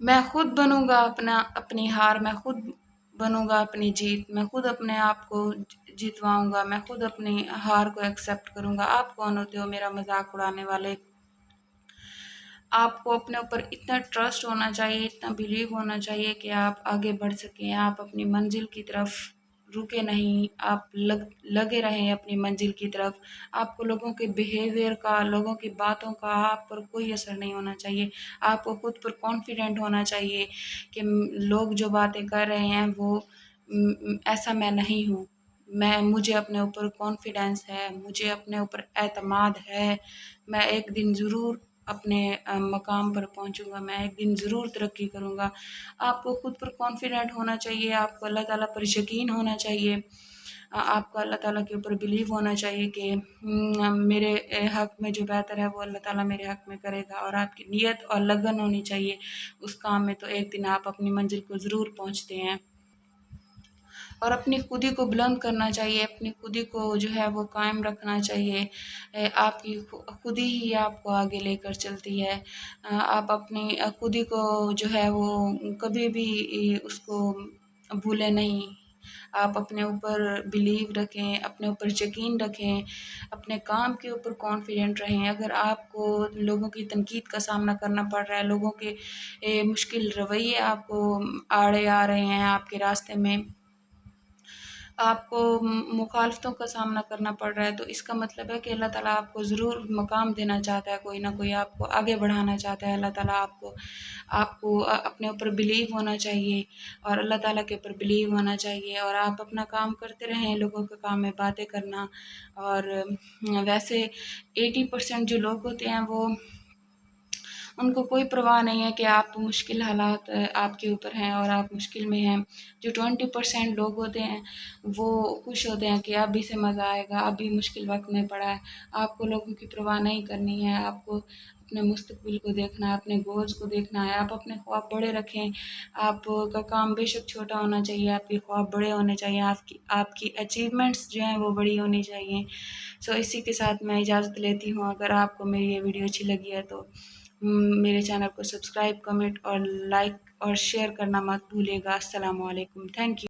मैं खुद बनूंगा अपनी हार, मैं खुद बनूंगा अपनी जीत, मैं खुद अपने आप को जितवाऊंगा, मैं खुद अपनी हार को एक्सेप्ट करूंगा। आप कौन होते हो मेरा मजाक उड़ाने वाले? आपको अपने ऊपर इतना ट्रस्ट होना चाहिए, इतना बिलीव होना चाहिए कि आप आगे बढ़ सकें, आप अपनी मंजिल की तरफ रुके नहीं, आप लगे रहें अपनी मंजिल की तरफ। आपको लोगों के बिहेवियर का, लोगों की बातों का आप पर कोई असर नहीं होना चाहिए। आपको खुद पर कॉन्फिडेंट होना चाहिए कि लोग जो बातें कर रहे हैं वो ऐसा मैं नहीं हूँ। मुझे अपने ऊपर कॉन्फिडेंस है, मुझे अपने ऊपर एतमाद है। मैं एक दिन ज़रूर अपने मकाम पर पहुंचूंगा, मैं एक दिन ज़रूर तरक्की करूंगा। आपको खुद पर कॉन्फिडेंट होना चाहिए, आपको अल्लाह ताला पर यकीन होना चाहिए, आपको अल्लाह ताला के ऊपर बिलीव होना चाहिए कि मेरे हक़ में जो बेहतर है वो अल्लाह ताला मेरे हक़ में करेगा। और आपकी नीयत और लगन होनी चाहिए उस काम में, तो एक दिन आप अपनी मंजिल को ज़रूर पहुंचते हैं। और अपनी खुदी को बुलंद करना चाहिए, अपनी खुदी को जो है वो कायम रखना चाहिए। आपकी खुदी ही आपको आगे लेकर चलती है। आप अपनी खुदी को जो है वो कभी भी उसको भूलें नहीं। आप अपने ऊपर बिलीव रखें, अपने ऊपर यकीन रखें, अपने काम के ऊपर कॉन्फिडेंट रहें। अगर आपको लोगों की तनकीद का सामना करना पड़ रहा है, लोगों के मुश्किल रवैये आपको आड़े आ रहे हैं आपके रास्ते में, आपको मुखालफतों का सामना करना पड़ रहा है, तो इसका मतलब है कि अल्लाह ताला आपको ज़रूर मकाम देना चाहता है, कोई ना कोई आपको आगे बढ़ाना चाहता है। अल्लाह ताला आपको आपको अपने ऊपर बिलीव होना चाहिए और अल्लाह ताला के ऊपर बिलीव होना चाहिए, और आप अपना काम करते रहें। लोगों के काम में बातें करना, और वैसे 80% जो लोग होते हैं वो, उनको कोई परवाह नहीं है कि आप मुश्किल हालात आपके ऊपर हैं और आप मुश्किल में हैं। जो 20% लोग होते हैं वो खुश होते हैं कि अब इसे मज़ा आएगा, अब भी मुश्किल वक्त में पड़ा है। आपको लोगों की परवाह नहीं करनी है, आपको अपने मुस्तकबिल को देखना है, अपने गोल्स को देखना है। आप अपने ख्वाब बड़े रखें, आपका काम बेशक छोटा होना चाहिए, आपके ख्वाब बड़े होने चाहिए, आपकी आपकी अचीवमेंट्स जो हैं वो बड़ी होनी चाहिए। सो इसी के साथ मैं इजाज़त लेती हूँ। अगर आपको मेरी ये वीडियो अच्छी लगी है तो मेरे चैनल को सब्सक्राइब, कमेंट और लाइक और शेयर करना मत भूलिएगा। अस्सलाम वालेकुम। Thank you.